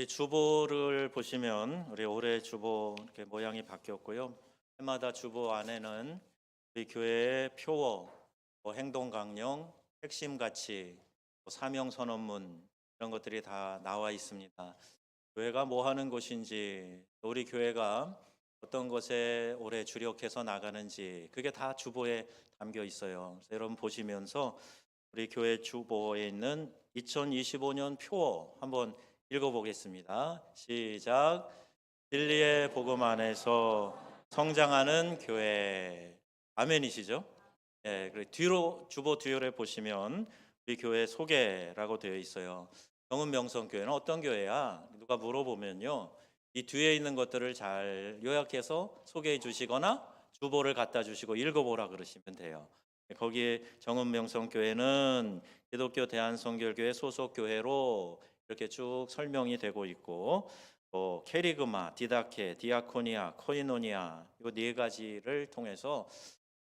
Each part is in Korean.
이 주보를 보시면 우리 올해 주보 이렇게 모양이 바뀌었고요. 해마다 주보 안에는 우리 교회의 표어, 행동 강령, 핵심 가치, 사명 선언문 이런 것들이 다 나와 있습니다. 교회가 뭐 하는 곳인지, 또 우리 교회가 어떤 것에 올해 주력해서 나가는지 그게 다 주보에 담겨 있어요. 그래서 여러분 보시면서 우리 교회 주보에 있는 2025년 표어 한번 읽어보겠습니다. 시작. 진리의 복음 안에서 성장하는 교회. 아멘이시죠? 예, 그리고 뒤로 주보 뒤에 보시면 우리 교회 소개라고 되어 있어요. 정은명성교회는 어떤 교회야? 누가 물어보면요, 이 뒤에 있는 것들을 잘 요약해서 소개해 주시거나 주보를 갖다 주시고 읽어보라 그러시면 돼요. 거기에 정은명성교회는 기독교 대한성결교회 소속 교회로 이렇게 쭉 설명이 되고 있고, 또 캐리그마, 디다케, 디아코니아, 코이노니아 이 네 가지를 통해서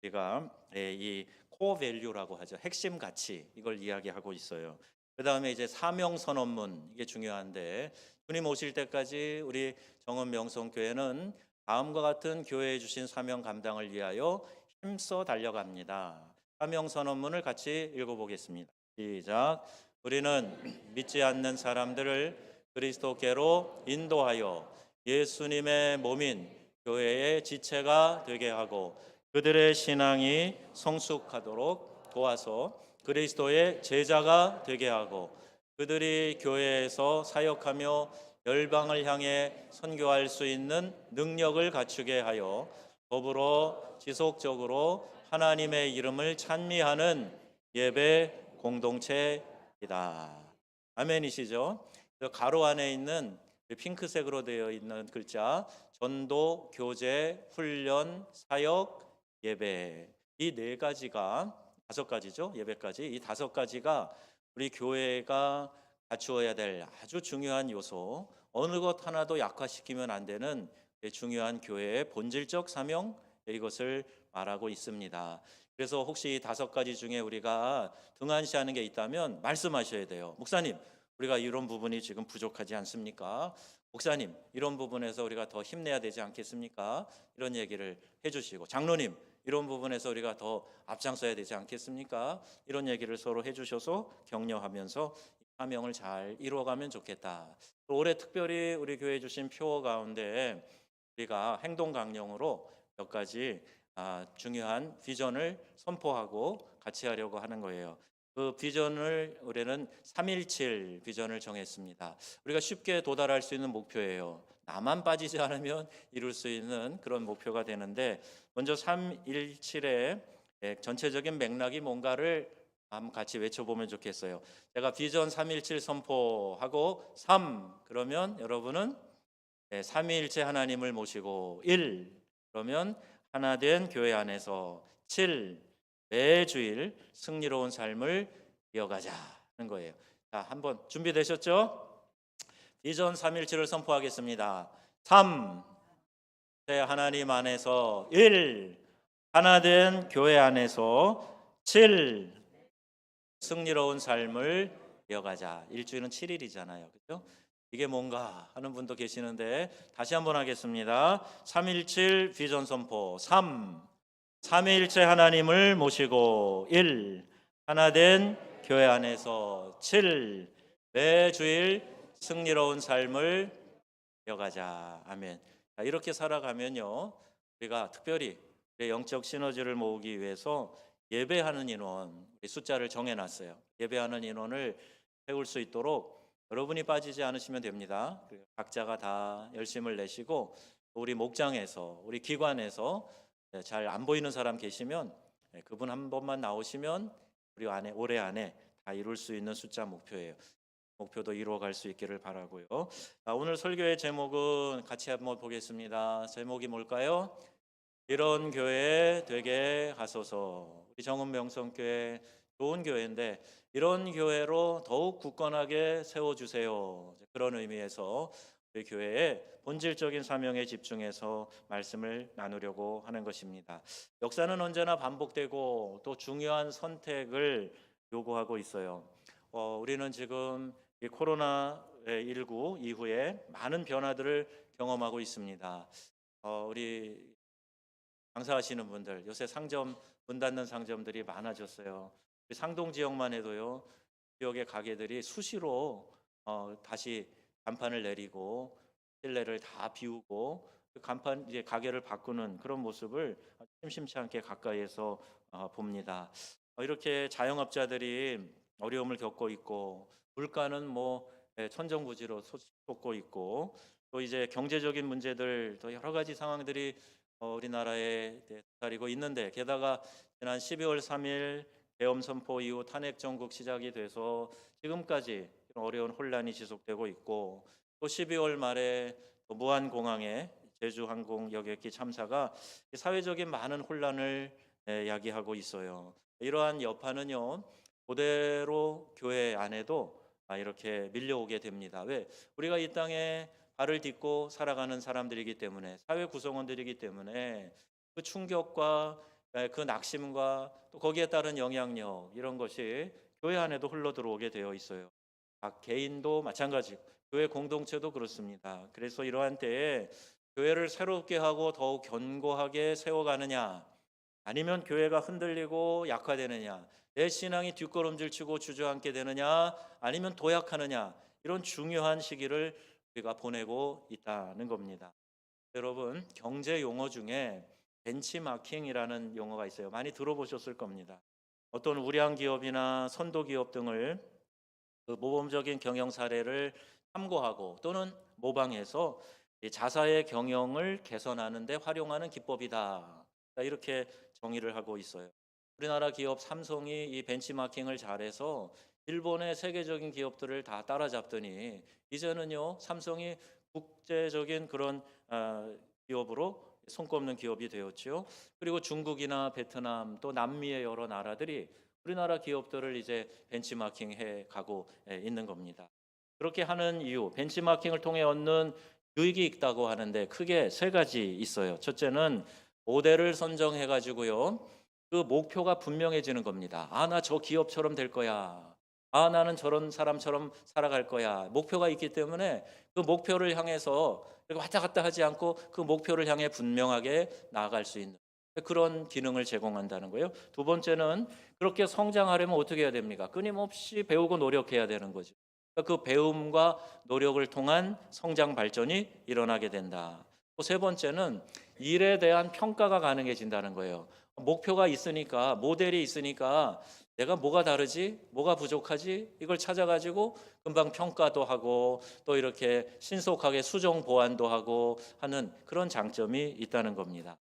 우리가 이 코어 밸류라고 하죠. 핵심 가치 이걸 이야기하고 있어요. 그 다음에 이제 사명 선언문 이게 중요한데, 주님 오실 때까지 우리 정은명성교회는 다음과 같은 교회에 주신 사명 감당을 위하여 힘써 달려갑니다. 사명 선언문을 같이 읽어보겠습니다. 시작. 우리는 믿지 않는 사람들을 그리스도께로 인도하여 예수님의 몸인 교회의 지체가 되게 하고 그들의 신앙이 성숙하도록 도와서 그리스도의 제자가 되게 하고 그들이 교회에서 사역하며 열방을 향해 선교할 수 있는 능력을 갖추게 하여 더불어 지속적으로 하나님의 이름을 찬미하는 예배 공동체이다. 아멘이시죠? 가로 안에 있는 핑크색으로 되어 있는 글자 전도, 교제, 훈련, 사역, 예배 이 네 가지가 다섯 가지죠. 예배까지 이 다섯 가지가 우리 교회가 갖추어야 될 아주 중요한 요소, 어느 것 하나도 약화시키면 안 되는 중요한 교회의 본질적 사명 이것을 말하고 있습니다. 그래서 혹시 이 다섯 가지 중에 우리가 등한시하는 게 있다면 말씀하셔야 돼요. 목사님, 우리가 이런 부분이 지금 부족하지 않습니까? 목사님, 이런 부분에서 우리가 더 힘내야 되지 않겠습니까? 이런 얘기를 해주시고, 장로님, 이런 부분에서 우리가 더 앞장서야 되지 않겠습니까? 이런 얘기를 서로 해주셔서 격려하면서 사명을 잘 이루어가면 좋겠다. 또 올해 특별히 우리 교회 주신 표 가운데 우리가 행동 강령으로 몇 가지 중요한 비전을 선포하고 같이 하려고 하는 거예요. 그 비전을 우리는 317 비전을 정했습니다. 우리가 쉽게 도달할 수 있는 목표예요. 나만 빠지지 않으면 이룰 수 있는 그런 목표가 되는데, 먼저 317의 전체적인 맥락이 뭔가를 한번 같이 외쳐보면 좋겠어요. 제가 비전 317 선포하고 3 그러면 여러분은 삼위일체 하나님을 모시고, 1 그러면 하나된 교회 안에서, 7 매주일 승리로운 삶을 이어가자 하는 거예요. 자, 한번 준비되셨죠? 비전 317을 선포하겠습니다. 3 하나님 안에서, 1 하나된 교회 안에서, 7 승리로운 삶을 이어가자. 일주일은 7일이잖아요. 그렇죠? 이게 뭔가 하는 분도 계시는데 다시 한번 하겠습니다. 317 비전 선포. 3 삼위일체 하나님을 모시고, 1 하나된 교회 안에서, 7 매주일 승리로운 삶을 이어가자. 아멘. 자, 이렇게 살아가면요, 우리가 특별히 우리의 영적 시너지를 모으기 위해서 예배하는 인원 숫자를 정해놨어요. 예배하는 인원을 세울 수 있도록 여러분이 빠지지 않으시면 됩니다. 각자가 다 열심을 내시고, 우리 목장에서, 우리 기관에서 잘 안 보이는 사람 계시면 그분 한 번만 나오시면 우리 올해 안에 다 이룰 수 있는 숫자 목표예요. 목표도 이루어갈 수 있기를 바라고요. 오늘 설교의 제목은 같이 한번 보겠습니다. 제목이 뭘까요? 이런 교회 되게 하소서. 우리 정은명성교회 좋은 교회인데 이런 교회로 더욱 굳건하게 세워주세요. 그런 의미에서 우리 교회의 본질적인 사명에 집중해서 말씀을 나누려고 하는 것입니다. 역사는 언제나 반복되고 또 중요한 선택을 요구하고 있어요. 우리는 지금 이 코로나19 이후에 많은 변화들을 경험하고 있습니다. 우리 장사하시는 분들 요새 상점 문 닫는 상점들이 많아졌어요. 우리 상동 지역만 해도요. 지역의 가게들이 수시로 다시 간판을 내리고 실내를 다 비우고 그 간판 이제 가게를 바꾸는 그런 모습을 심심치 않게 가까이에서 봅니다. 이렇게 자영업자들이 어려움을 겪고 있고 물가는 뭐 천정부지로 솟고 있고 또 이제 경제적인 문제들 또 여러 가지 상황들이 우리나라에 다리고 있는데 게다가 지난 12월 3일 계엄 선포 이후 탄핵 정국 시작이 돼서 지금까지 어려운 혼란이 지속되고 있고 또 12월 말에 또 무안공항에 제주항공 여객기 참사가 사회적인 많은 혼란을 야기하고 있어요. 이러한 여파는요 그대로 교회 안에도 이렇게 밀려오게 됩니다. 왜? 우리가 이 땅에 발을 딛고 살아가는 사람들이기 때문에 사회 구성원들이기 때문에 그 충격과 그 낙심과 또 거기에 따른 영향력 이런 것이 교회 안에도 흘러 들어오게 되어 있어요. 각 개인도 마찬가지, 교회 공동체도 그렇습니다. 그래서 이러한 때에 교회를 새롭게 하고 더욱 견고하게 세워가느냐, 아니면 교회가 흔들리고 약화되느냐, 내 신앙이 뒷걸음질 치고 주저앉게 되느냐, 아니면 도약하느냐, 이런 중요한 시기를 우리가 보내고 있다는 겁니다. 여러분, 경제 용어 중에 벤치마킹이라는 용어가 있어요. 많이 들어보셨을 겁니다. 어떤 우량 기업이나 선도 기업 등을 그 모범적인 경영 사례를 참고하고 또는 모방해서 이 자사의 경영을 개선하는 데 활용하는 기법이다. 이렇게 정의를 하고 있어요. 우리나라 기업 삼성이 이 벤치마킹을 잘해서 일본의 세계적인 기업들을 다 따라잡더니 이제는요 삼성이 국제적인 그런 기업으로 손꼽는 기업이 되었죠. 그리고 중국이나 베트남 또 남미의 여러 나라들이 우리나라 기업들을 이제 벤치마킹해 가고 있는 겁니다. 그렇게 하는 이유, 벤치마킹을 통해 얻는 유익이 있다고 하는데 크게 세 가지 있어요. 첫째는 모델을 선정해 가지고요. 그 목표가 분명해지는 겁니다. 나 저 기업처럼 될 거야. 나는 저런 사람처럼 살아갈 거야. 목표가 있기 때문에 그 목표를 향해서 왔다 갔다 하지 않고 그 목표를 향해 분명하게 나아갈 수 있는 그런 기능을 제공한다는 거예요. 두 번째는 그렇게 성장하려면 어떻게 해야 됩니까? 끊임없이 배우고 노력해야 되는 거죠. 그러니까 그 배움과 노력을 통한 성장 발전이 일어나게 된다. 또 세 번째는 일에 대한 평가가 가능해진다는 거예요. 목표가 있으니까 모델이 있으니까 내가 뭐가 다르지? 뭐가 부족하지? 이걸 찾아가지고 금방 평가도 하고 또 이렇게 신속하게 수정 보완도 하고 하는 그런 장점이 있다는 겁니다.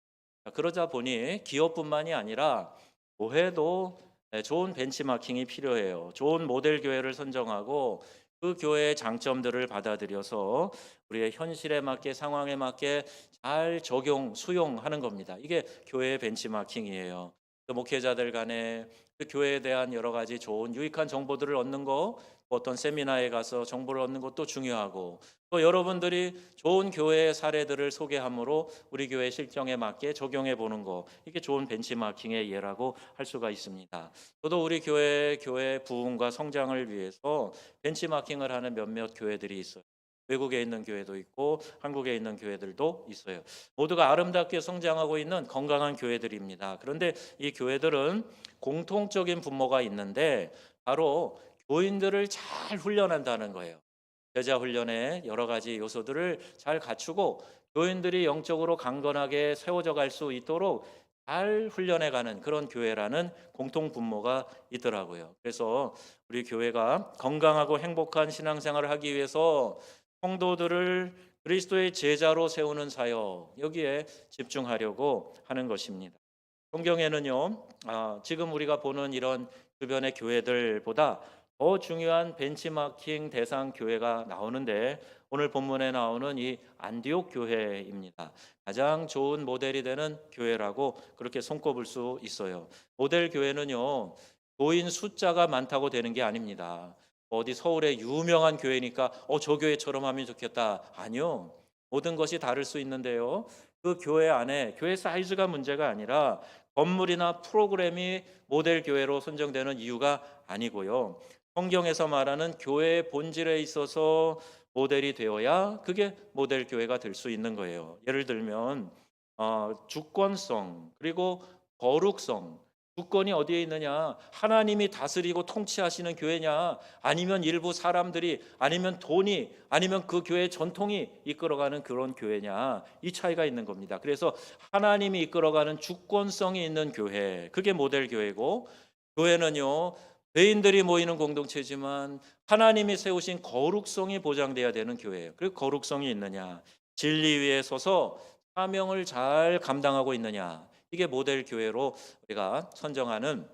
그러다 보니 기업뿐만이 아니라 교회도 좋은 벤치마킹이 필요해요. 좋은 모델 교회를 선정하고 그 교회의 장점들을 받아들여서 우리의 현실에 맞게 상황에 맞게 잘 적용, 수용하는 겁니다. 이게 교회의 벤치마킹이에요. 또 목회자들 간에 그 교회에 대한 여러 가지 좋은 유익한 정보들을 얻는 거, 어떤 세미나에 가서 정보를 얻는 것도 중요하고 또 여러분들이 좋은 교회의 사례들을 소개함으로 우리 교회 실정에 맞게 적용해 보는 거 이게 좋은 벤치마킹의 예라고 할 수가 있습니다. 저도 우리 교회 부흥과 성장을 위해서 벤치마킹을 하는 몇몇 교회들이 있어요. 외국에 있는 교회도 있고 한국에 있는 교회들도 있어요. 모두가 아름답게 성장하고 있는 건강한 교회들입니다. 그런데 이 교회들은 공통적인 분모가 있는데 바로 교인들을 잘 훈련한다는 거예요. 제자 훈련의 여러 가지 요소들을 잘 갖추고 교인들이 영적으로 강건하게 세워져 갈 수 있도록 잘 훈련해가는 그런 교회라는 공통 분모가 있더라고요. 그래서 우리 교회가 건강하고 행복한 신앙생활을 하기 위해서 성도들을 그리스도의 제자로 세우는 사역 여기에 집중하려고 하는 것입니다. 성경에는요, 지금 우리가 보는 이런 주변의 교회들보다 더 중요한 벤치마킹 대상 교회가 나오는데 오늘 본문에 나오는 이 안디옥 교회입니다. 가장 좋은 모델이 되는 교회라고 그렇게 손꼽을 수 있어요. 모델 교회는요, 교인 숫자가 많다고 되는 게 아닙니다. 어디 서울의 유명한 교회니까 저 교회처럼 하면 좋겠다. 아니요. 모든 것이 다를 수 있는데요. 그 교회 안에 교회 사이즈가 문제가 아니라 건물이나 프로그램이 모델 교회로 선정되는 이유가 아니고요. 성경에서 말하는 교회의 본질에 있어서 모델이 되어야 그게 모델 교회가 될 수 있는 거예요. 예를 들면 주권성 그리고 거룩성. 주권이 어디에 있느냐? 하나님이 다스리고 통치하시는 교회냐? 아니면 일부 사람들이, 아니면 돈이, 아니면 그 교회의 전통이 이끌어가는 그런 교회냐? 이 차이가 있는 겁니다. 그래서 하나님이 이끌어가는 주권성이 있는 교회, 그게 모델 교회고, 교회는요 죄인들이 모이는 공동체지만 하나님이 세우신 거룩성이 보장돼야 되는 교회예요. 그리고 거룩성이 있느냐? 진리 위에 서서 사명을 잘 감당하고 있느냐? 이게 모델 교회로 우리가 선정하는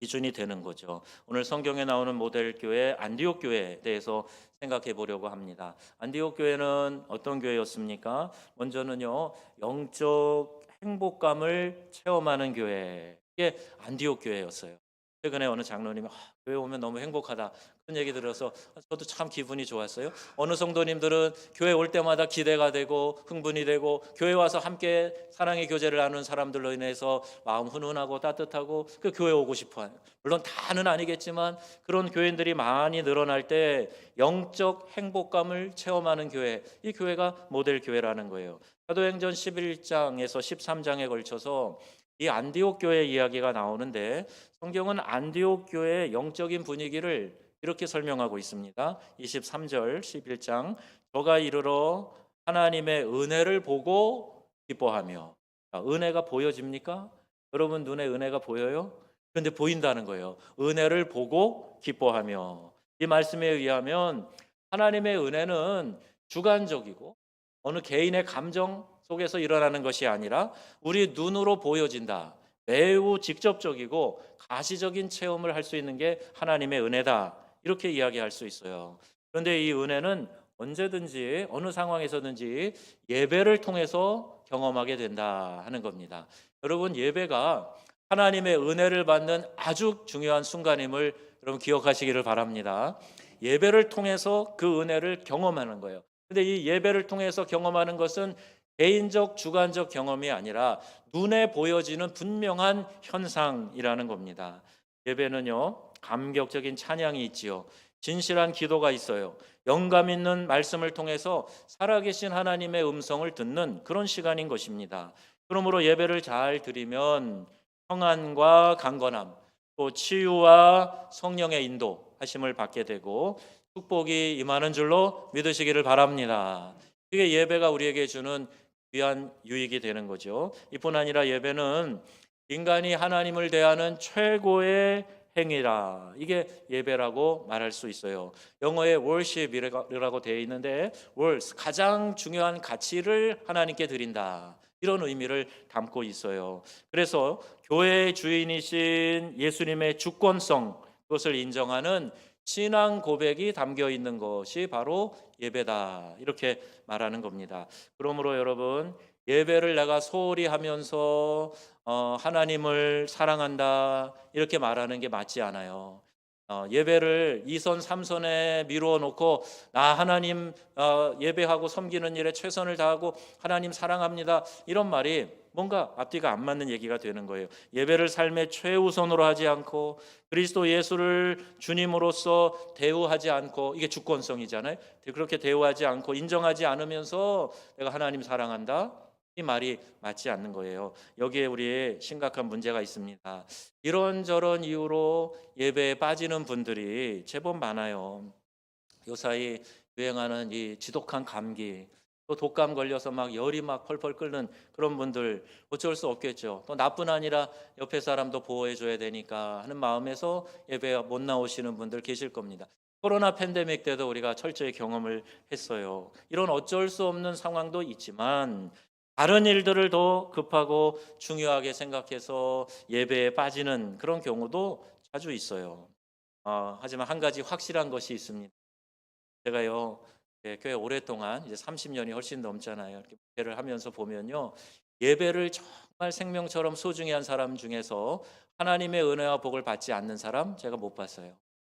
기준이 되는 거죠. 오늘 성경에 나오는 모델 교회 안디옥 교회에 대해서 생각해 보려고 합니다. 안디옥 교회는 어떤 교회였습니까? 먼저는요 영적 행복감을 체험하는 교회, 이게 안디옥 교회였어요. 최근에 어느 장로님이 교회 오면 너무 행복하다 그런 얘기 들어서 저도 참 기분이 좋았어요. 어느 성도님들은 교회 올 때마다 기대가 되고 흥분이 되고, 교회 와서 함께 사랑의 교제를 나누는 사람들로 인해서 마음 훈훈하고 따뜻하고 그 교회 오고 싶어요. 물론 다는 아니겠지만 그런 교인들이 많이 늘어날 때 영적 행복감을 체험하는 교회, 이 교회가 모델 교회라는 거예요. 사도행전 11장에서 13장에 걸쳐서 이 안디옥 교회 이야기가 나오는데, 성경은 안디옥 교회의 영적인 분위기를 이렇게 설명하고 있습니다. 23절 11장, 저가 이르러 하나님의 은혜를 보고 기뻐하며. 은혜가 보여집니까? 여러분 눈에 은혜가 보여요? 그런데 보인다는 거예요. 은혜를 보고 기뻐하며. 이 말씀에 의하면 하나님의 은혜는 주관적이고 어느 개인의 감정 속에서 일어나는 것이 아니라 우리 눈으로 보여진다. 매우 직접적이고 가시적인 체험을 할 수 있는 게 하나님의 은혜다. 이렇게 이야기할 수 있어요. 그런데 이 은혜는 언제든지 어느 상황에서든지 예배를 통해서 경험하게 된다 하는 겁니다. 여러분, 예배가 하나님의 은혜를 받는 아주 중요한 순간임을 여러분 기억하시기를 바랍니다. 예배를 통해서 그 은혜를 경험하는 거예요. 근데 이 예배를 통해서 경험하는 것은 개인적 주관적 경험이 아니라 눈에 보여지는 분명한 현상이라는 겁니다. 예배는요 감격적인 찬양이 있지요, 진실한 기도가 있어요, 영감 있는 말씀을 통해서 살아계신 하나님의 음성을 듣는 그런 시간인 것입니다. 그러므로 예배를 잘 드리면 평안과 강건함, 또 치유와 성령의 인도하심을 받게 되고 축복이 임하는 줄로 믿으시기를 바랍니다. 이게 예배가 우리에게 주는 귀한 유익이 되는 거죠. 이뿐 아니라 예배는 인간이 하나님을 대하는 최고의 행위라, 이게 예배라고 말할 수 있어요. 영어에 worship이라고 되어 있는데 worth, 가장 중요한 가치를 하나님께 드린다, 이런 의미를 담고 있어요. 그래서 교회의 주인이신 예수님의 주권성, 그것을 인정하는 신앙 고백이 담겨 있는 것이 바로 예배다, 이렇게 말하는 겁니다. 그러므로 여러분, 예배를 내가 소홀히 하면서 하나님을 사랑한다 이렇게 말하는 게 맞지 않아요. 예배를 2선 3선에 미루어 놓고 나 하나님 예배하고 섬기는 일에 최선을 다하고 하나님 사랑합니다, 이런 말이 뭔가 앞뒤가 안 맞는 얘기가 되는 거예요. 예배를 삶의 최우선으로 하지 않고 그리스도 예수를 주님으로서 대우하지 않고, 이게 주권성이잖아요. 그렇게 대우하지 않고 인정하지 않으면서 내가 하나님 사랑한다, 이 말이 맞지 않는 거예요. 여기에 우리의 심각한 문제가 있습니다. 이런저런 이유로 예배에 빠지는 분들이 제법 많아요. 요사이 유행하는 이 지독한 감기, 또 독감 걸려서 막 열이 막 펄펄 끓는 그런 분들, 어쩔 수 없겠죠. 또 나뿐 아니라 옆에 사람도 보호해 줘야 되니까 하는 마음에서 예배 못 나오시는 분들 계실 겁니다. 코로나 팬데믹 때도 우리가 철저히 경험을 했어요. 이런 어쩔 수 없는 상황도 있지만 다른 일들을 더 급하고 중요하게 생각해서 예배에 빠지는 그런 경우도 자주 있어요. 하지만 한 가지 확실한 것이 있습니다. 제가요, 교회 오랫동안 이제 30년이 훨씬 넘잖아요. 이렇게 예배를 하면서 보면요, 예배를 정말 생명처럼 소중히 한 사람 중에서 하나님의 은혜와 복을 받지 않는 사람 제가 못 봤어요.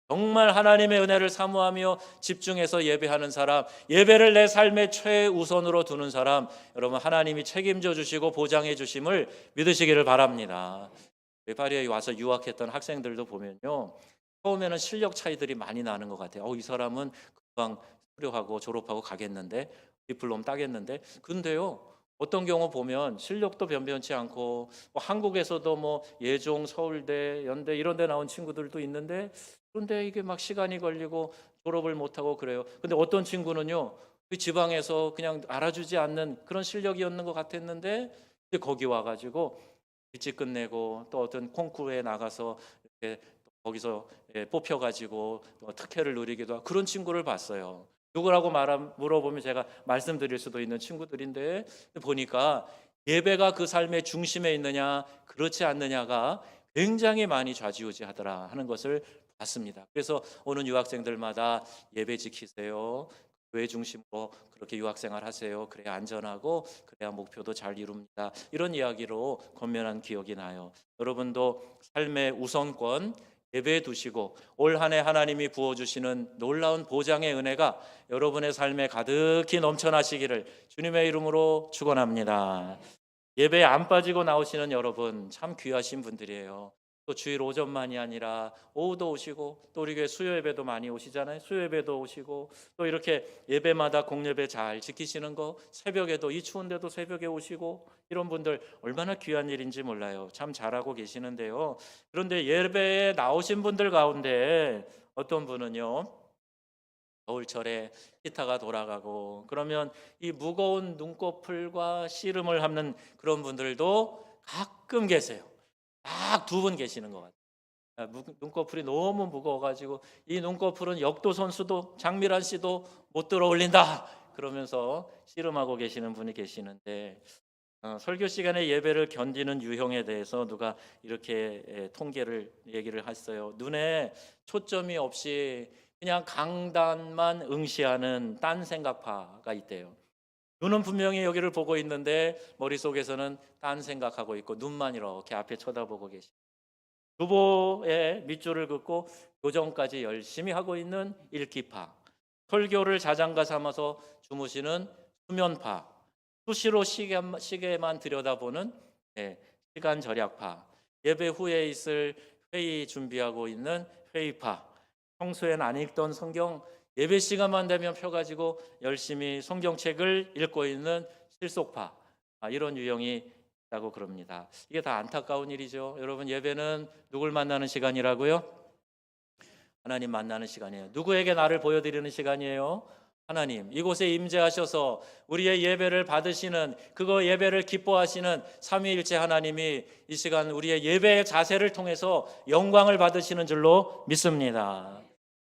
정말 하나님의 은혜를 사모하며 집중해서 예배하는 사람, 예배를 내 삶의 최우선으로 두는 사람, 여러분 하나님이 책임져 주시고 보장해 주심을 믿으시기를 바랍니다. 파리에 와서 유학했던 학생들도 보면요, 처음에는 실력 차이들이 많이 나는 것 같아요. 이 사람은 금방 수료하고 졸업하고 가겠는데, 디플롬 따겠는데. 근데요, 어떤 경우 보면 실력도 변변치 않고 한국에서도 뭐 예종, 서울대, 연대 이런 데 나온 친구들도 있는데, 그런데 이게 막 시간이 걸리고 졸업을 못하고 그래요. 근데 어떤 친구는요, 그 지방에서 그냥 알아주지 않는 그런 실력이었는 것 같았는데, 근데 거기 와가지고 일찍 끝내고 또 어떤 콩쿠르에 나가서 이렇게 거기서 뽑혀가지고 특혜를 누리기도 하고 그런 친구를 봤어요. 누구라고 물어보면 제가 말씀드릴 수도 있는 친구들인데, 보니까 예배가 그 삶의 중심에 있느냐 그렇지 않느냐가 굉장히 많이 좌지우지하더라 하는 것을 봤습니다. 그래서 오는 유학생들마다 예배 지키세요. 교회 중심으로 그렇게 유학생활 하세요. 그래야 안전하고 그래야 목표도 잘 이룹니다. 이런 이야기로 권면한 기억이 나요. 여러분도 삶의 우선권 예배에 두시고 올 한 해 하나님이 부어주시는 놀라운 보장의 은혜가 여러분의 삶에 가득히 넘쳐나시기를 주님의 이름으로 축원합니다. 예배에 안 빠지고 나오시는 여러분 참 귀하신 분들이에요. 또 주일 오전만이 아니라 오후도 오시고, 또 우리 교회 수요 예배도 많이 오시잖아요. 수요 예배도 오시고, 또 이렇게 예배마다 공예배 잘 지키시는 거, 새벽에도 이 추운데도 새벽에 오시고, 이런 분들 얼마나 귀한 일인지 몰라요. 참 잘하고 계시는데요. 그런데 예배에 나오신 분들 가운데 어떤 분은요, 겨울철에 히터가 돌아가고 그러면 이 무거운 눈꺼풀과 씨름을 하는 그런 분들도 가끔 계세요. 딱 두 분 계시는 것 같아요. 눈꺼풀이 너무 무거워가지고 이 눈꺼풀은 역도 선수도 장미란 씨도 못 들어올린다 그러면서 씨름하고 계시는 분이 계시는데, 설교 시간에 예배를 견디는 유형에 대해서 누가 이렇게 통계를 얘기를 했어요. 눈에 초점이 없이 그냥 강단만 응시하는 딴 생각파가 있대요. 눈은 분명히 여기를 보고 있는데 머릿속에서는 딴 생각하고 있고 눈만 이렇게 앞에 쳐다보고 계시. 두보의 밑줄을 긋고 교정까지 열심히 하고 있는 일기파, 설교를 자장가 삼아서 주무시는 수면파, 수시로 시계만 들여다보는 시간 절약파, 예배 후에 있을 회의 준비하고 있는 회의파, 평소엔 안 읽던 성경 예배 시간만 되면 펴가지고 열심히 성경책을 읽고 있는 실속파, 이런 유형이 있다고 그럽니다. 이게 다 안타까운 일이죠. 여러분, 예배는 누굴 만나는 시간이라고요? 하나님 만나는 시간이에요. 누구에게 나를 보여드리는 시간이에요? 하나님. 이곳에 임재하셔서 우리의 예배를 받으시는, 그거 예배를 기뻐하시는 삼위일체 하나님이 이 시간 우리의 예배의 자세를 통해서 영광을 받으시는 줄로 믿습니다.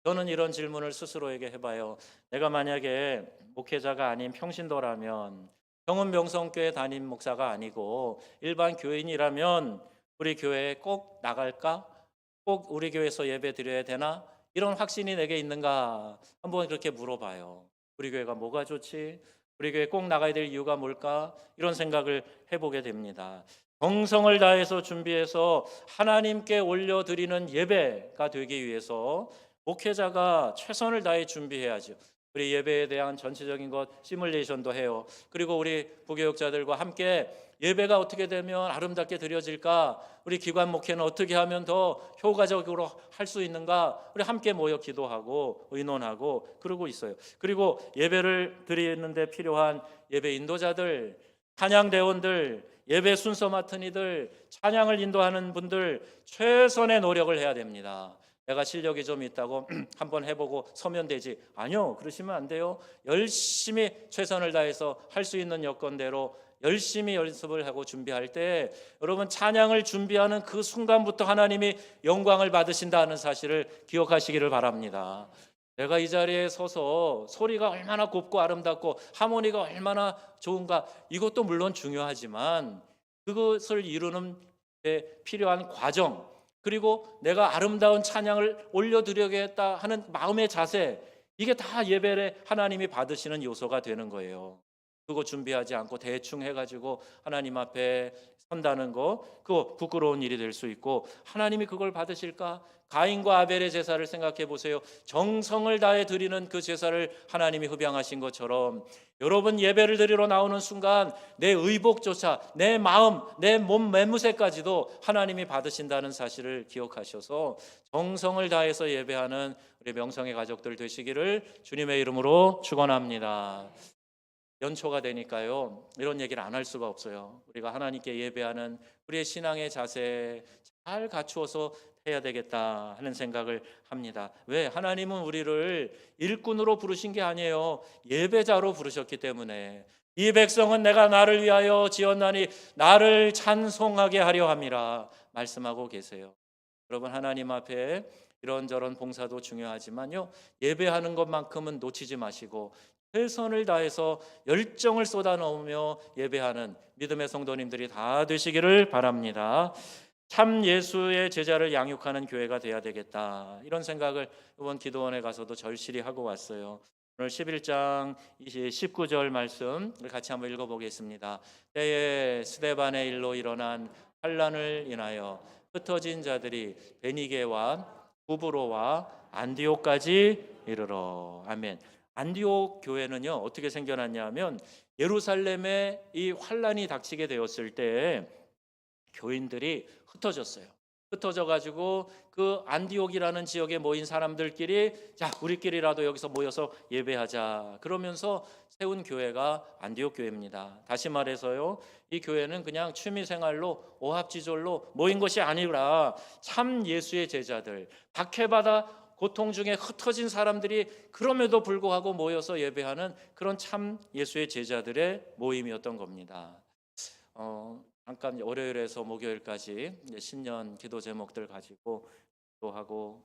저는 이런 질문을 스스로에게 해봐요. 내가 만약에 목회자가 아닌 평신도라면, 평은명성교회 담임 목사가 아니고 일반 교인이라면 우리 교회에 꼭 나갈까? 꼭 우리 교회에서 예배 드려야 되나? 이런 확신이 내게 있는가? 한번 그렇게 물어봐요. 우리 교회가 뭐가 좋지? 우리 교회 꼭 나가야 될 이유가 뭘까? 이런 생각을 해보게 됩니다. 정성을 다해서 준비해서 하나님께 올려드리는 예배가 되기 위해서 목회자가 최선을 다해 준비해야죠. 우리 예배에 대한 전체적인 것 시뮬레이션도 해요. 그리고 우리 부교육자들과 함께 예배가 어떻게 되면 아름답게 드려질까? 우리 기관 목회는 어떻게 하면 더 효과적으로 할 수 있는가? 우리 함께 모여 기도하고 의논하고 그러고 있어요. 그리고 예배를 드리는데 필요한 예배 인도자들, 찬양대원들, 예배 순서 맡은 이들, 찬양을 인도하는 분들 최선의 노력을 해야 됩니다. 내가 실력이 좀 있다고 한번 해보고 서면 되지. 아니요, 그러시면 안 돼요. 열심히 최선을 다해서 할 수 있는 여건대로 열심히 연습을 하고 준비할 때 여러분 찬양을 준비하는 그 순간부터 하나님이 영광을 받으신다는 사실을 기억하시기를 바랍니다. 내가 이 자리에 서서 소리가 얼마나 곱고 아름답고 하모니가 얼마나 좋은가, 이것도 물론 중요하지만 그것을 이루는 데 필요한 과정, 그리고 내가 아름다운 찬양을 올려드려야겠다 하는 마음의 자세, 이게 다 예배에 하나님이 받으시는 요소가 되는 거예요. 그거 준비하지 않고 대충 해가지고 하나님 앞에 선다는 거, 그거 부끄러운 일이 될 수 있고, 하나님이 그걸 받으실까? 가인과 아벨의 제사를 생각해 보세요. 정성을 다해 드리는 그 제사를 하나님이 흡양하신 것처럼, 여러분 예배를 드리러 나오는 순간 내 의복조차, 내 마음, 내 몸 매무새까지도 하나님이 받으신다는 사실을 기억하셔서 정성을 다해서 예배하는 우리 명성의 가족들 되시기를 주님의 이름으로 축원합니다. 연초가 되니까요, 이런 얘기를 안 할 수가 없어요. 우리가 하나님께 예배하는 우리의 신앙의 자세 잘 갖추어서 해야 되겠다 하는 생각을 합니다. 왜? 하나님은 우리를 일꾼으로 부르신 게 아니에요. 예배자로 부르셨기 때문에. 이 백성은 내가 나를 위하여 지었나니 나를 찬송하게 하려 함이라 말씀하고 계세요. 여러분, 하나님 앞에 이런저런 봉사도 중요하지만요, 예배하는 것만큼은 놓치지 마시고 최선을 다해서 열정을 쏟아넣으며 예배하는 믿음의 성도님들이 다 되시기를 바랍니다. 참 예수의 제자를 양육하는 교회가 돼야 되겠다, 이런 생각을 이번 기도원에 가서도 절실히 하고 왔어요. 오늘 11장 19절 말씀을 같이 한번 읽어보겠습니다. 때에 스데반의 일로 일어난 환란을 인하여 흩어진 자들이 베니게와 구브로와 안디옥까지 이르러. 아멘. 안디옥 교회는요, 어떻게 생겨났냐면 예루살렘에 이 환란이 닥치게 되었을 때 교인들이 흩어졌어요. 흩어져 가지고 그 안디옥이라는 지역에 모인 사람들끼리, 자, 우리끼리라도 여기서 모여서 예배하자 그러면서 세운 교회가 안디옥 교회입니다. 다시 말해서요, 이 교회는 그냥 취미 생활로 오합지졸로 모인 것이 아니라 참 예수의 제자들, 박해받아 고통 중에 흩어진 사람들이 그럼에도 불구하고 모여서 예배하는 그런 참 예수의 제자들의 모임이었던 겁니다. 잠깐 월요일에서 목요일까지 신년 기도 제목들 가지고 기도하고,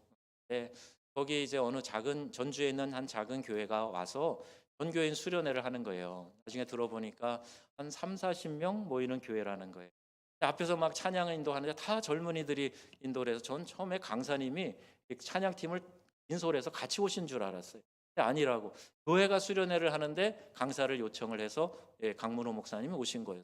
거기 이제 어느 작은 전주에 있는 한 작은 교회가 와서 전교인 수련회를 하는 거예요. 나중에 들어보니까 한 30-40명 모이는 교회라는 거예요. 앞에서 막 찬양 인도하는데 다 젊은이들이 인도를 해서 전 처음에 강사님이 찬양팀을 인솔해서 같이 오신 줄 알았어요. 근데 아니라고, 교회가 수련회를 하는데 강사를 요청을 해서 강문호 목사님이 오신 거예요.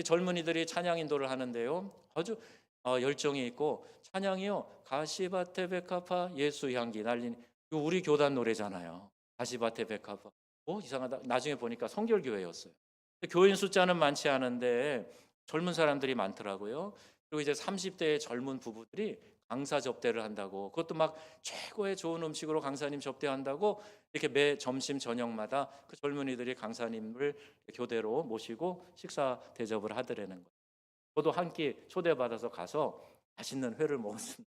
젊은이들이 찬양 인도를 하는데요, 아주 열정이 있고, 찬양이요, 가시밭에 백합화 예수 향기 날리니, 이거 우리 교단 노래잖아요. 가시밭에 백합화. 이상하다. 나중에 보니까 성결교회였어요. 교인 숫자는 많지 않은데 젊은 사람들이 많더라고요. 그리고 이제 30대의 젊은 부부들이 강사 접대를 한다고, 그것도 막 최고의 좋은 음식으로 강사님 접대한다고 이렇게 매 점심 저녁마다 그 젊은이들이 강사님을 교대로 모시고 식사 대접을 하더라는 거예요. 저도 한 끼 초대받아서 가서 맛있는 회를 먹었습니다.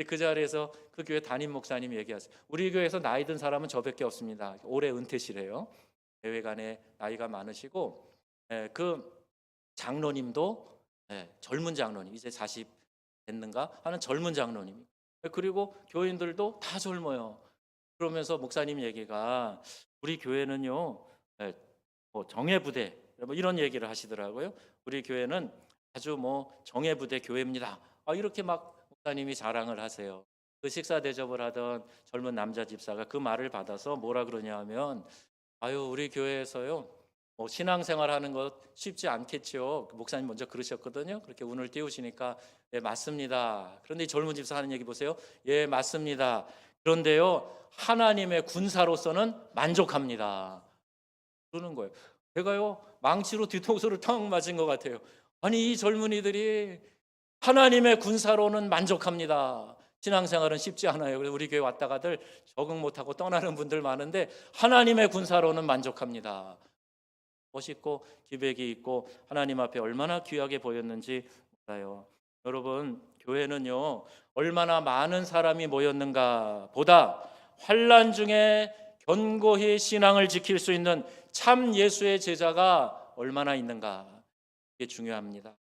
그 자리에서 그 교회 담임 목사님이 얘기하세요. 우리 교회에서 나이 든 사람은 저밖에 없습니다. 올해 은퇴시래요. 대회간에 나이가 많으시고, 그 장로님도 젊은 장로님, 이제 40 됐는가 하는 젊은 장로님, 그리고 교인들도 다 젊어요. 그러면서 목사님 얘기가, 우리 교회는요, 정예부대 이런 얘기를 하시더라고요. 우리 교회는 아주 정예부대 교회입니다. 이렇게 막 목사님이 자랑을 하세요. 그 식사 대접을 하던 젊은 남자 집사가 그 말을 받아서 뭐라 그러냐면, 우리 교회에서요, 신앙생활하는 것 쉽지 않겠죠. 목사님 먼저 그러셨거든요. 그렇게 운을 띄우시니까, 예, 맞습니다. 그런데 이 젊은 집사 하는 얘기 보세요. 예, 맞습니다. 그런데요, 하나님의 군사로서는 만족합니다. 그러는 거예요. 제가요, 망치로 뒤통수를 탕 맞은 것 같아요. 아니, 이 젊은이들이 하나님의 군사로는 만족합니다. 신앙생활은 쉽지 않아요. 그래서 우리 교회 왔다가들 적응 못하고 떠나는 분들 많은데, 하나님의 군사로는 만족합니다. 멋있고 기백이 있고 하나님 앞에 얼마나 귀하게 보였는지 몰라요. 여러분, 교회는요, 얼마나 많은 사람이 모였는가 보다 환난 중에 견고히 신앙을 지킬 수 있는 참 예수의 제자가 얼마나 있는가, 이게 중요합니다.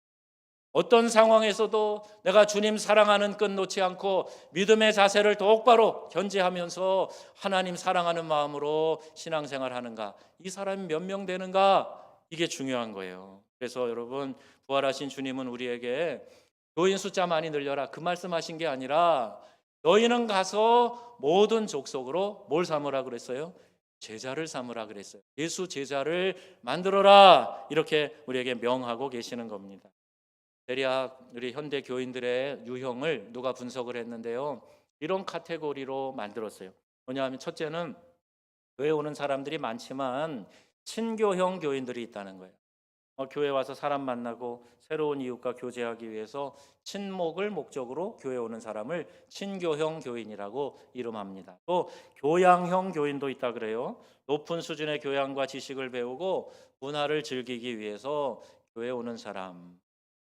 어떤 상황에서도 내가 주님 사랑하는 끈 놓지 않고 믿음의 자세를 똑바로 견지하면서 하나님 사랑하는 마음으로 신앙생활 하는가, 이 사람이 몇 명 되는가, 이게 중요한 거예요. 그래서 여러분, 부활하신 주님은 우리에게 교인 숫자 많이 늘려라 그 말씀하신 게 아니라, 너희는 가서 모든 족속으로 뭘 삼으라 그랬어요? 제자를 삼으라 그랬어요. 예수 제자를 만들어라 이렇게 우리에게 명하고 계시는 겁니다. 대략 우리 현대 교인들의 유형을 누가 분석을 했는데요. 이런 카테고리로 만들었어요. 뭐냐면 첫째는 교회 오는 사람들이 많지만 친교형 교인들이 있다는 거예요. 교회 와서 사람 만나고 새로운 이웃과 교제하기 위해서 친목을 목적으로 교회 오는 사람을 친교형 교인이라고 이름합니다. 또 교양형 교인도 있다 그래요. 높은 수준의 교양과 지식을 배우고 문화를 즐기기 위해서 교회 오는 사람.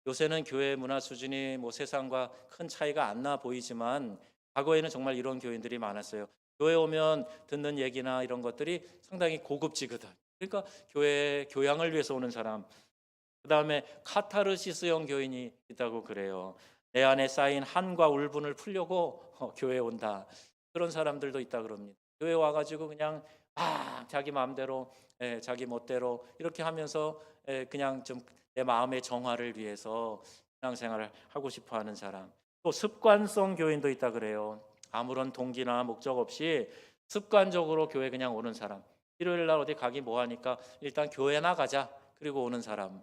요새는 교회 문화 수준이 뭐 세상과 큰 차이가 안 나 보이지만 과거에는 정말 이런 교인들이 많았어요. 교회 오면 듣는 얘기나 이런 것들이 상당히 고급지거든. 그러니까 교회 교양을 위해서 오는 사람. 그다음에 카타르시스형 교인이 있다고 그래요. 내 안에 쌓인 한과 울분을 풀려고 교회에 온다. 그런 사람들도 있다 그럽니다. 교회 와가지고 그냥 막 자기 마음대로 자기 멋대로 이렇게 하면서 그냥 좀 내 마음의 정화를 위해서 신앙생활을 하고 싶어하는 사람. 또 습관성 교인도 있다 그래요. 아무런 동기나 목적 없이 습관적으로 교회 그냥 오는 사람. 일요일 날 어디 가기 뭐하니까 일단 교회나 가자. 그리고 오는 사람.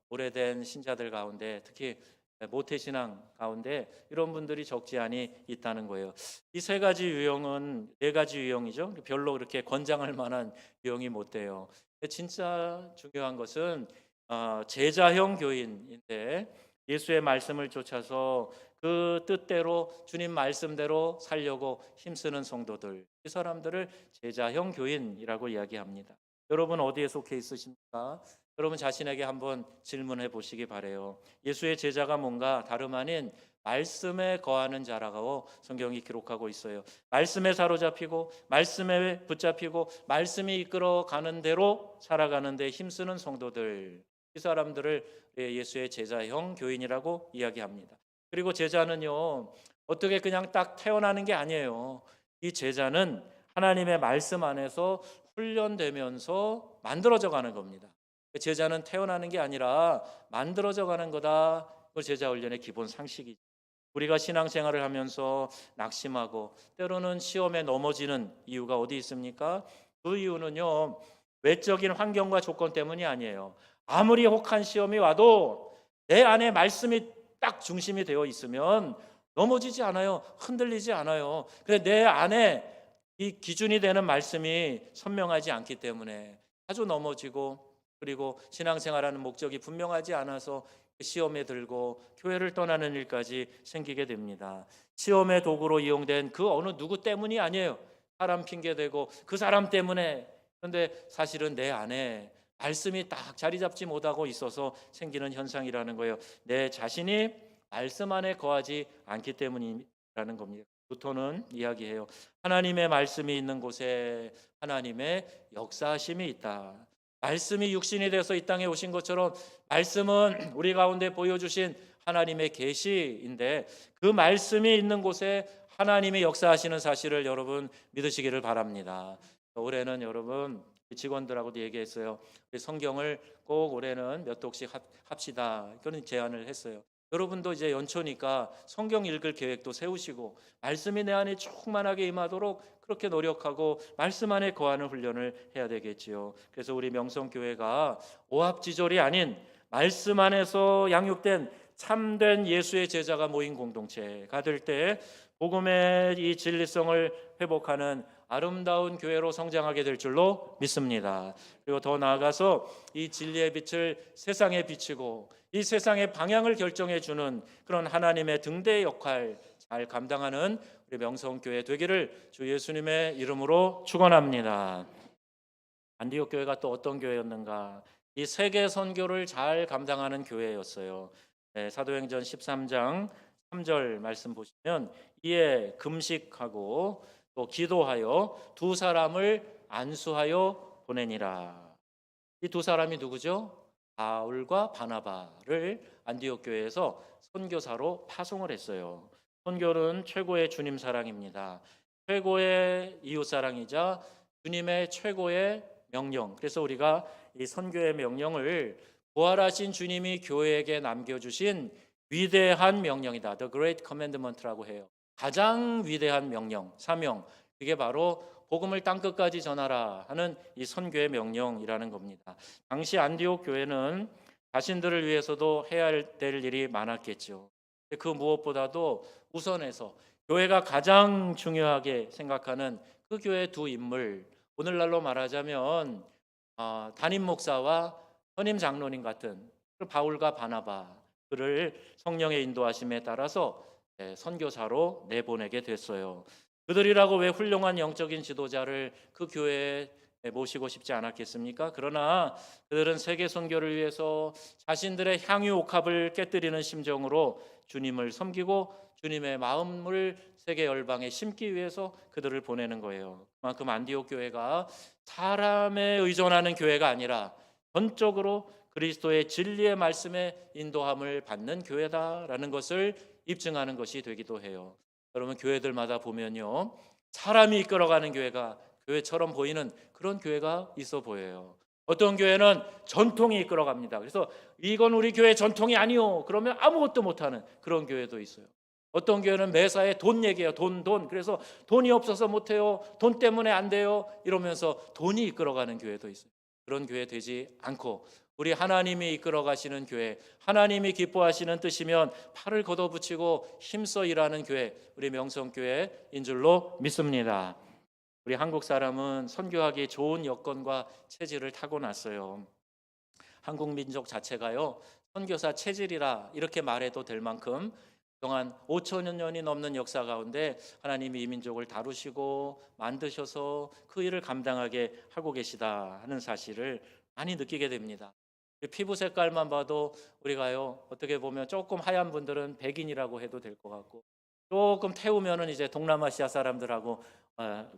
오래된 신자들 가운데 특히 모태신앙 가운데 이런 분들이 적지 않이 있다는 거예요. 이 세 가지 유형은 네 가지 유형이죠. 별로 그렇게 권장할 만한 유형이 못 돼요. 진짜 중요한 것은 제자형 교인인데 예수의 말씀을 쫓아서 그 뜻대로 주님 말씀대로 살려고 힘쓰는 성도들, 이 사람들을 제자형 교인이라고 이야기합니다. 여러분 어디에 속해 있으십니까? 여러분 자신에게 한번 질문해 보시기 바래요. 예수의 제자가 뭔가 다름 아닌 말씀에 거하는 자라고 성경이 기록하고 있어요. 말씀에 사로잡히고 말씀에 붙잡히고 말씀이 이끌어 가는 대로 살아가는 데 힘쓰는 성도들, 이 사람들을 예수의 제자형 교인이라고 이야기합니다. 그리고 제자는요, 어떻게 그냥 딱 태어나는 게 아니에요. 이 제자는 하나님의 말씀 안에서 훈련되면서 만들어져 가는 겁니다. 제자는 태어나는 게 아니라 만들어져 가는 거다. 그 제자 훈련의 기본 상식이죠. 우리가 신앙생활을 하면서 낙심하고 때로는 시험에 넘어지는 이유가 어디 있습니까? 그 이유는요, 외적인 환경과 조건 때문이 아니에요. 아무리 혹한 시험이 와도 내 안에 말씀이 딱 중심이 되어 있으면 넘어지지 않아요. 흔들리지 않아요. 근데 내 안에 이 기준이 되는 말씀이 선명하지 않기 때문에 자주 넘어지고, 그리고 신앙생활하는 목적이 분명하지 않아서 시험에 들고 교회를 떠나는 일까지 생기게 됩니다. 시험의 도구로 이용된 그 어느 누구 때문이 아니에요. 사람 핑계대고 그 사람 때문에. 그런데 사실은 내 안에 말씀이 딱 자리 잡지 못하고 있어서 생기는 현상이라는 거예요. 내 자신이 말씀 안에 거하지 않기 때문이라는 겁니다. 루터는 이야기해요. 하나님의 말씀이 있는 곳에 하나님의 역사하심이 있다. 말씀이 육신이 돼서 이 땅에 오신 것처럼 말씀은 우리 가운데 보여주신 하나님의 계시인데 그 말씀이 있는 곳에 하나님이 역사하시는 사실을 여러분 믿으시기를 바랍니다. 올해는 여러분 직원들하고도 얘기했어요. 성경을 꼭 올해는 몇 독씩 합시다. 그런 제안을 했어요. 여러분도 이제 연초니까 성경 읽을 계획도 세우시고 말씀이 내 안에 충만하게 임하도록 그렇게 노력하고 말씀 안에 거하는 훈련을 해야 되겠지요. 그래서 우리 명성교회가 오합지졸이 아닌 말씀 안에서 양육된 참된 예수의 제자가 모인 공동체가 될 때 복음의 이 진리성을 회복하는 아름다운 교회로 성장하게 될 줄로 믿습니다. 그리고 더 나아가서 이 진리의 빛을 세상에 비치고 이 세상의 방향을 결정해 주는 그런 하나님의 등대 역할 잘 감당하는 우리 명성교회 되기를 주 예수님의 이름으로 축원합니다. 안디옥 교회가 또 어떤 교회였는가? 이 세계 선교를 잘 감당하는 교회였어요. 사도행전 13장 3절 말씀 보시면 이에 금식하고 또 기도하여 두 사람을 안수하여 보내니라. 이 두 사람이 누구죠? 바울과 바나바를 안디옥 교회에서 선교사로 파송을 했어요. 선교는 최고의 주님 사랑입니다. 최고의 이웃 사랑이자 주님의 최고의 명령. 그래서 우리가 이 선교의 명령을 부활하신 주님이 교회에게 남겨주신 위대한 명령이다. The Great Commandment라고 해요. 가장 위대한 명령, 사명. 그게 바로 복음을 땅 끝까지 전하라 하는 이 선교의 명령이라는 겁니다. 당시 안디옥 교회는 자신들을 위해서도 해야 될 일이 많았겠죠. 그 무엇보다도 우선해서 교회가 가장 중요하게 생각하는 그 교회의 두 인물, 오늘날로 말하자면 담임 목사와 선임 장로님 같은 바울과 바나바, 그를 성령의 인도하심에 따라서 선교사로 내보내게 됐어요. 그들이라고 왜 훌륭한 영적인 지도자를 그 교회에 모시고 싶지 않았겠습니까? 그러나 그들은 세계 선교를 위해서 자신들의 향유 옥합을 깨뜨리는 심정으로 주님을 섬기고 주님의 마음을 세계 열방에 심기 위해서 그들을 보내는 거예요. 그만큼 안디옥 교회가 사람에 의존하는 교회가 아니라 전적으로 그리스도의 진리의 말씀에 인도함을 받는 교회다라는 것을 입증하는 것이 되기도 해요. 여러분, 교회들마다 보면요, 사람이 이끌어가는 교회가 교회처럼 보이는 그런 교회가 있어 보여요. 어떤 교회는 전통이 이끌어갑니다. 그래서 이건 우리 교회 전통이 아니요, 그러면 아무것도 못하는 그런 교회도 있어요. 어떤 교회는 매사에 돈 얘기해요. 돈. 그래서 돈이 없어서 못해요, 돈 때문에 안 돼요, 이러면서 돈이 이끌어가는 교회도 있어요. 그런 교회 되지 않고 우리 하나님이 이끌어 가시는 교회, 하나님이 기뻐하시는 뜻이면 팔을 걷어붙이고 힘써 일하는 교회, 우리 명성교회인 줄로 믿습니다. 우리 한국 사람은 선교하기 좋은 여건과 체질을 타고났어요. 한국 민족 자체가요, 선교사 체질이라 이렇게 말해도 될 만큼 그동안 5천여 년이 넘는 역사 가운데 하나님이 이 민족을 다루시고 만드셔서 그 일을 감당하게 하고 계시다 하는 사실을 많이 느끼게 됩니다. 피부 색깔만 봐도 우리가요, 어떻게 보면 조금 하얀 분들은 백인이라고 해도 될 것 같고, 조금 태우면은 이제 동남아시아 사람들하고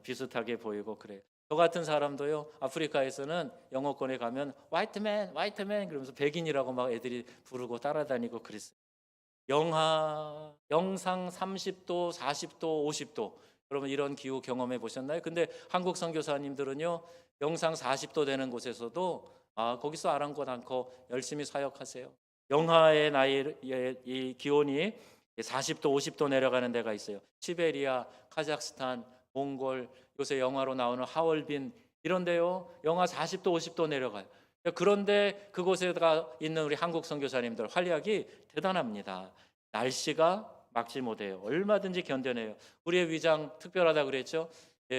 비슷하게 보이고 그래요. 저 같은 사람도요, 아프리카에서는 영어권에 가면 화이트맨 그러면서 백인이라고 막 애들이 부르고 따라다니고 그랬어요. 영상 30도, 40도, 50도. 여러분, 이런 기후 경험해 보셨나요? 근데 한국 선교사님들은요, 영상 40도 되는 곳에서도 거기서 아랑곳 않고 열심히 사역하세요. 영하의 나이의 이 기온이 40도, 50도 내려가는 데가 있어요. 시베리아, 카자흐스탄, 몽골, 요새 영화로 나오는 하얼빈 이런 데요, 영하 40도, 50도 내려가요. 그런데 그곳에가 있는 우리 한국 선교사님들 활약이 대단합니다. 날씨가 막지 못해요. 얼마든지 견뎌내요. 우리의 위장 특별하다 그랬죠.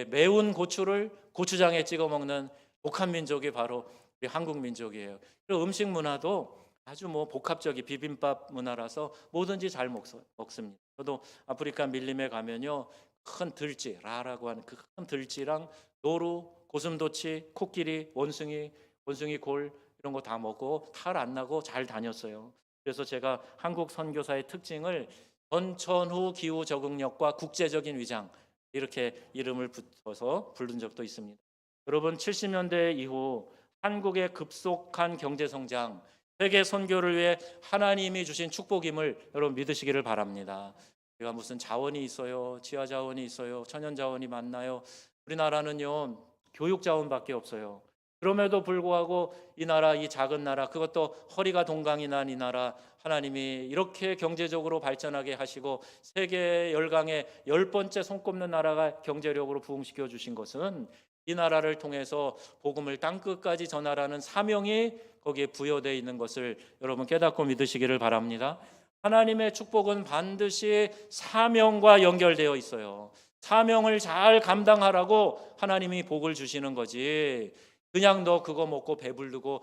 매운 고추를 고추장에 찍어 먹는 독한 민족이 바로 우리 한국 민족이에요. 그리고 음식 문화도 아주 복합적인 비빔밥 문화라서 뭐든지 잘 먹습니다. 저도 아프리카 밀림에 가면요, 큰 들쥐, 라라고 하는 그 큰 들쥐랑 노루, 고슴도치, 코끼리, 원숭이 골 이런 거 다 먹고 탈 안 나고 잘 다녔어요. 그래서 제가 한국 선교사의 특징을 전천후 기후 적응력과 국제적인 위장, 이렇게 이름을 붙여서 부른 적도 있습니다. 여러분, 70년대 이후 한국의 급속한 경제 성장, 세계 선교를 위해 하나님이 주신 축복임을 여러분 믿으시기를 바랍니다. 우리가 무슨 자원이 있어요, 지하 자원이 있어요, 천연 자원이 많나요? 우리나라는요, 교육 자원밖에 없어요. 그럼에도 불구하고 이 나라, 이 작은 나라, 그것도 허리가 동강이 난 이 나라, 하나님이 이렇게 경제적으로 발전하게 하시고 세계 열강의 10번째 손꼽는 나라가 경제력으로 부흥시켜 주신 것은 이 나라를 통해서 복음을 땅끝까지 전하라는 사명이 거기에 부여되어 있는 것을 여러분 깨닫고 믿으시기를 바랍니다. 하나님의 축복은 반드시 사명과 연결되어 있어요. 사명을 잘 감당하라고 하나님이 복을 주시는 거지, 그냥 너 그거 먹고 배부르고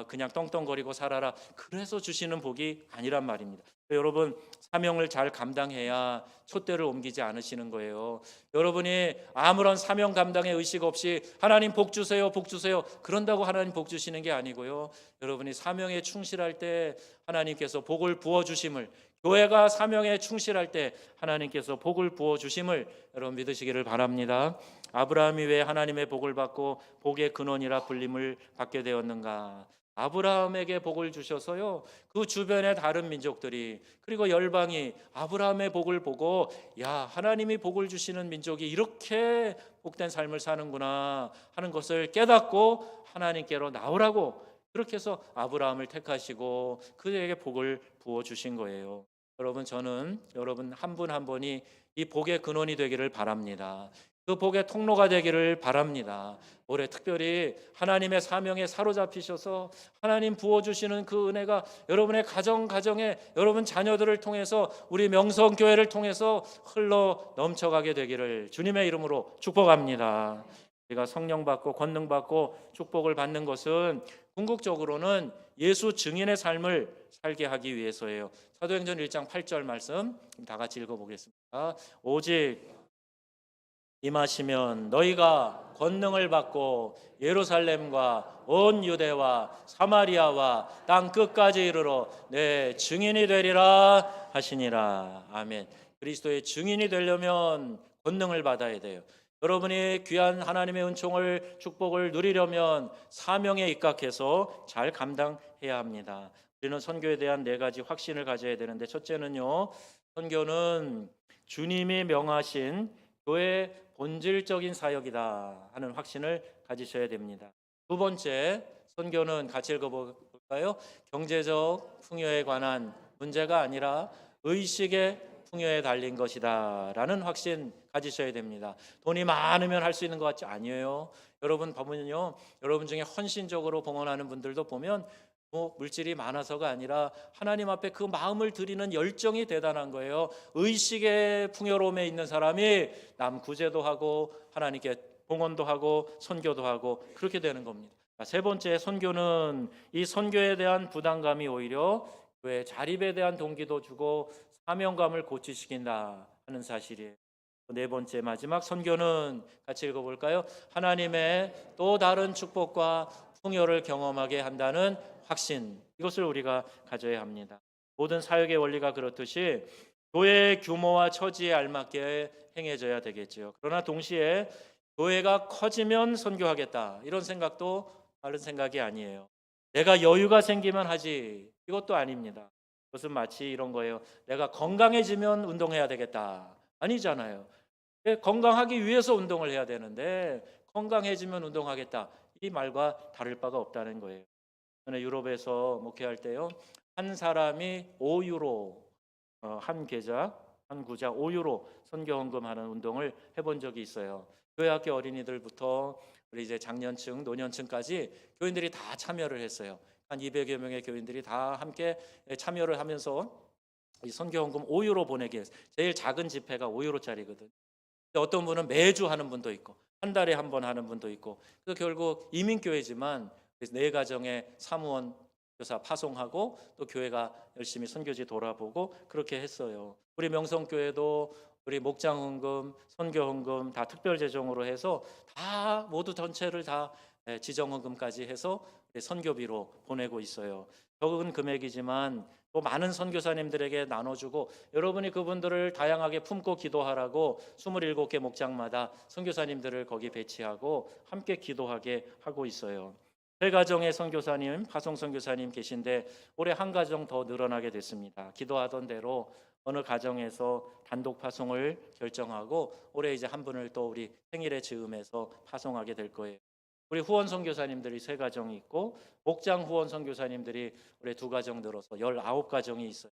그냥 떵떵거리고 살아라, 그래서 주시는 복이 아니란 말입니다. 여러분, 사명을 잘 감당해야 촛대를 옮기지 않으시는 거예요. 여러분이 아무런 사명 감당의 의식 없이 하나님 복 주세요, 복 주세요, 그런다고 하나님 복 주시는 게 아니고요, 여러분이 사명에 충실할 때 하나님께서 복을 부어주심을, 교회가 사명에 충실할 때 하나님께서 복을 부어주심을 여러분 믿으시기를 바랍니다. 아브라함이 왜 하나님의 복을 받고 복의 근원이라 불림을 받게 되었는가? 아브라함에게 복을 주셔서요, 그 주변의 다른 민족들이, 그리고 열방이 아브라함의 복을 보고, 야, 하나님이 복을 주시는 민족이 이렇게 복된 삶을 사는구나 하는 것을 깨닫고 하나님께로 나오라고, 그렇게 해서 아브라함을 택하시고 그에게 복을 부어 주신 거예요. 여러분, 저는 여러분 한 분 한 분이 이 복의 근원이 되기를 바랍니다. 그 복의 통로가 되기를 바랍니다. 올해 특별히 하나님의 사명에 사로잡히셔서 하나님 부어주시는 그 은혜가 여러분의 가정에 여러분 자녀들을 통해서 우리 명성교회를 통해서 흘러 넘쳐가게 되기를 주님의 이름으로 축복합니다. 우리가 성령 받고 권능 받고 축복을 받는 것은 궁극적으로는 예수 증인의 삶을 살게 하기 위해서예요. 사도행전 1장 8절 말씀 다 같이 읽어보겠습니다. 오직 임하시면 너희가 권능을 받고 예루살렘과 온 유대와 사마리아와 땅 끝까지 이르러 내 증인이 되리라 하시니라. 아멘. 그리스도의 증인이 되려면 권능을 받아야 돼요. 여러분이 귀한 하나님의 은총을 축복을 누리려면 사명에 입각해서 잘 감당해야 합니다. 우리는 선교에 대한 4가지 확신을 가져야 되는데, 첫째는요, 선교는 주님이 명하신 교회의 본질적인 사역이다 하는 확신을 가지셔야 됩니다. 두 번째, 선교는 같이 읽어볼까요? 경제적 풍요에 관한 문제가 아니라 의식의 풍요에 달린 것이다 라는 확신 가지셔야 됩니다. 돈이 많으면 할 수 있는 것 같지 아니에요. 여러분 보면요, 여러분 중에 헌신적으로 봉헌하는 분들도 보면 물질이 많아서가 아니라 하나님 앞에 그 마음을 드리는 열정이 대단한 거예요. 의식의 풍요로움에 있는 사람이 남 구제도 하고 하나님께 봉헌도 하고 선교도 하고 그렇게 되는 겁니다. 세 번째, 선교는 이 선교에 대한 부담감이 오히려 교회 자립에 대한 동기도 주고 사명감을 고취시킨다 하는 사실이에요. 네 번째, 마지막, 선교는 같이 읽어볼까요? 하나님의 또 다른 축복과 풍요를 경험하게 한다는 확신, 이것을 우리가 가져야 합니다. 모든 사역의 원리가 그렇듯이 교회의 규모와 처지에 알맞게 행해져야 되겠죠. 그러나 동시에 교회가 커지면 선교하겠다 이런 생각도 바른 생각이 아니에요. 내가 여유가 생기면 하지, 이것도 아닙니다. 그것은 마치 이런 거예요. 내가 건강해지면 운동해야 되겠다, 아니잖아요. 건강하기 위해서 운동을 해야 되는데 건강해지면 운동하겠다, 이 말과 다를 바가 없다는 거예요. 저는 유럽에서 목회할 때요, 한 사람이 5유로, 한 계좌, 한 구자 5유로 선교 헌금하는 운동을 해본 적이 있어요. 교회 학교 어린이들부터 우리 이제 장년층, 노년층까지 교인들이 다 참여를 했어요. 한 200여 명의 교인들이 다 함께 참여를 하면서 이 선교 헌금 5유로 보내기 했어요. 제일 작은 지폐가 5유로짜리거든. 어떤 분은 매주 하는 분도 있고 한 달에 한 번 하는 분도 있고, 그래서 결국 이민교회지만 내 가정에 사무원 교사 파송하고 또 교회가 열심히 선교지 돌아보고 그렇게 했어요. 우리 명성교회도 우리 목장 헌금, 선교 헌금 다 특별 재정으로 해서 다 모두 전체를 다 지정 헌금까지 해서 선교비로 보내고 있어요. 적은 금액이지만 또 많은 선교사님들에게 나눠주고, 여러분이 그분들을 다양하게 품고 기도하라고 27개 목장마다 선교사님들을 거기 배치하고 함께 기도하게 하고 있어요. 제 가정에 선교사님, 파송 선교사님 계신데 올해 한 가정 더 늘어나게 됐습니다. 기도하던 대로 어느 가정에서 단독 파송을 결정하고 올해 이제 한 분을 또 우리 생일에 즈음해서 파송하게 될 거예요. 우리 후원 선교사님들이 3가정이 있고 목장 후원 선교사님들이 올해 2가정 늘어서 19가정이 있어요.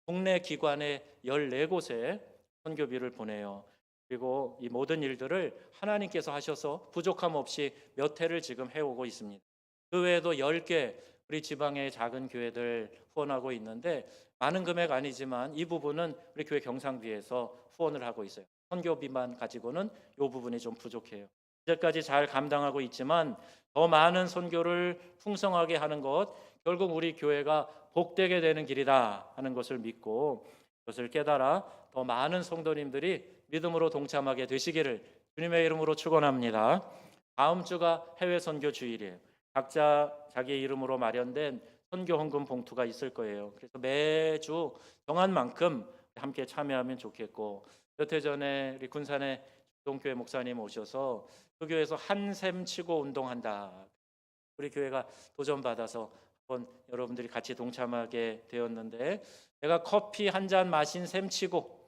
국내 기관에 14곳에 선교비를 보내요. 그리고 이 모든 일들을 하나님께서 하셔서 부족함 없이 몇 해를 지금 해오고 있습니다. 그 외에도 10개 우리 지방의 작은 교회들 후원하고 있는데 많은 금액 아니지만 이 부분은 우리 교회 경상비에서 후원을 하고 있어요. 선교비만 가지고는 이 부분이 좀 부족해요. 이제까지 잘 감당하고 있지만 더 많은 선교를 풍성하게 하는 것, 결국 우리 교회가 복되게 되는 길이다 하는 것을 믿고 그것을 깨달아 더 많은 성도님들이 믿음으로 동참하게 되시기를 주님의 이름으로 축원합니다. 다음 주가 해외 선교 주일이에요. 각자 자기 이름으로 마련된 선교 헌금 봉투가 있을 거예요. 그래서 매주 정한 만큼 함께 참여하면 좋겠고, 몇 해 전에 우리 군산에 동교회 목사님 오셔서 그 교회에서 한 셈 치고 운동한다. 우리 교회가 도전받아서 한번 여러분들이 같이 동참하게 되었는데, 내가 커피 한 잔 마신 셈 치고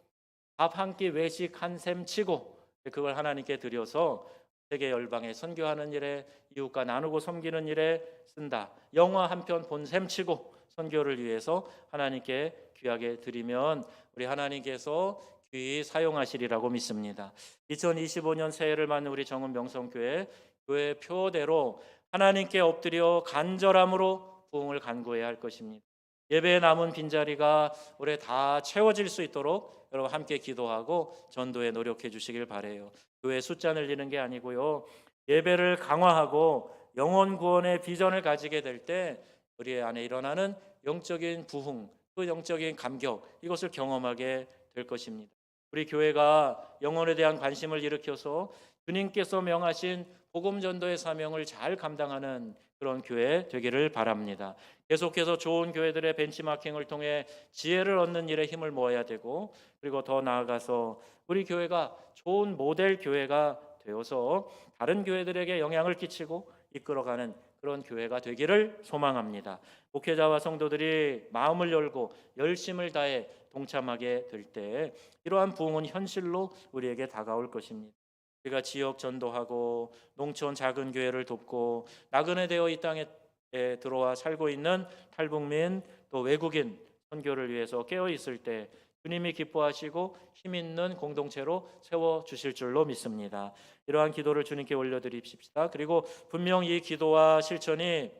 밥 한 끼 외식 한 셈 치고 그걸 하나님께 드려서 세계 열방에 선교하는 일에 이웃과 나누고 섬기는 일에 쓴다. 영화 한 편 본 셈 치고 선교를 위해서 하나님께 귀하게 드리면 우리 하나님께서 귀히 사용하시리라고 믿습니다. 2025년 새해를 맞는 우리 정은 명성교회 교회 표대로 하나님께 엎드려 간절함으로 부흥을 간구해야 할 것입니다. 예배에 남은 빈자리가 올해 다 채워질 수 있도록 여러분 함께 기도하고 전도에 노력해 주시길 바라요. 교회 숫자 늘리는 게 아니고요. 예배를 강화하고 영혼 구원의 비전을 가지게 될 때 우리 안에 일어나는 영적인 부흥, 그 영적인 감격, 이것을 경험하게 될 것입니다. 우리 교회가 영혼에 대한 관심을 일으켜서 주님께서 명하신 복음 전도의 사명을 잘 감당하는 그런 교회 되기를 바랍니다. 계속해서 좋은 교회들의 벤치마킹을 통해 지혜를 얻는 일에 힘을 모아야 되고, 그리고 더 나아가서 우리 교회가 좋은 모델 교회가 되어서 다른 교회들에게 영향을 끼치고 이끌어가는 그런 교회가 되기를 소망합니다. 목회자와 성도들이 마음을 열고 열심을 다해 동참하게 될 때 이러한 부흥은 현실로 우리에게 다가올 것입니다. 우리가 지역 전도하고 농촌 작은 교회를 돕고 나그네 되어 이 땅에 들어와 살고 있는 탈북민 또 외국인 선교를 위해서 깨어 있을 때 주님이 기뻐하시고 힘 있는 공동체로 세워 주실 줄로 믿습니다. 이러한 기도를 주님께 올려드립시다. 그리고 분명 이 기도와 실천이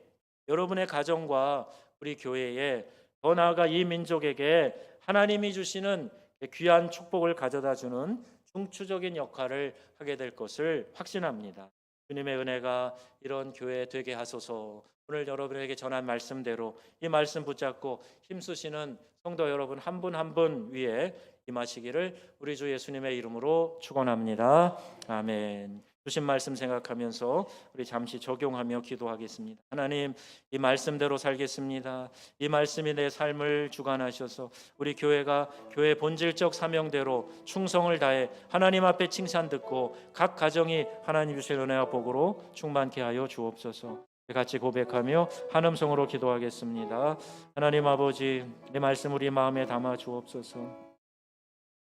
여러분의 가정과 우리 교회에 더 나아가 이 민족에게 하나님이 주시는 귀한 축복을 가져다 주는 중추적인 역할을 하게 될 것을 확신합니다. 주님의 은혜가 이런 교회 되게 하소서. 오늘 여러분에게 전한 말씀대로 이 말씀 붙잡고 힘쓰시는 성도 여러분 한 분 한 분 위에 임하시기를 우리 주 예수님의 이름으로 축원합니다. 아멘. 주신 말씀 생각하면서 우리 잠시 적용하며 기도하겠습니다. 하나님, 이 말씀대로 살겠습니다. 이 말씀이 내 삶을 주관하셔서 우리 교회가 교회 본질적 사명대로 충성을 다해 하나님 앞에 칭찬 듣고 각 가정이 하나님 주신 은혜와 복으로 충만케 하여 주옵소서. 같이 고백하며 한 음성으로 기도하겠습니다. 하나님 아버지, 이 말씀 우리 마음에 담아 주옵소서.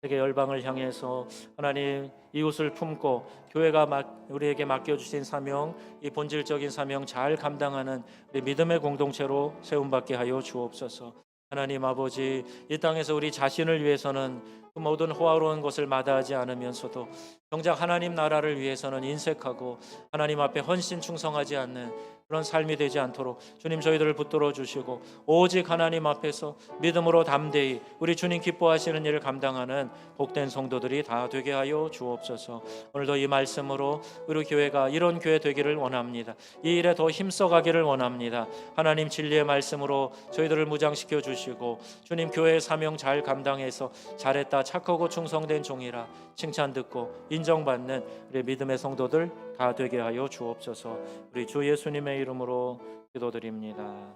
세계 열방을 향해서 하나님 이웃을 품고 교회가 우리에게 맡겨주신 사명, 이 본질적인 사명 잘 감당하는 우리 믿음의 공동체로 세움받게 하여 주옵소서. 하나님 아버지, 이 땅에서 우리 자신을 위해서는 그 모든 호화로운 것을 마다하지 않으면서도 정작 하나님 나라를 위해서는 인색하고 하나님 앞에 헌신 충성하지 않는 그런 삶이 되지 않도록 주님 저희들을 붙들어 주시고 오직 하나님 앞에서 믿음으로 담대히 우리 주님 기뻐하시는 일을 감당하는 복된 성도들이 다 되게 하여 주옵소서. 오늘도 이 말씀으로 우리 교회가 이런 교회 되기를 원합니다. 이 일에 더 힘써가기를 원합니다. 하나님 진리의 말씀으로 저희들을 무장시켜 주시고 주님 교회의 사명 잘 감당해서 잘했다 착하고 충성된 종이라 칭찬 듣고 인정받는 우리 믿음의 성도들 다 되게 하여 주옵소서. 우리 주 예수님의 이름으로 기도드립니다.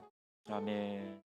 아멘.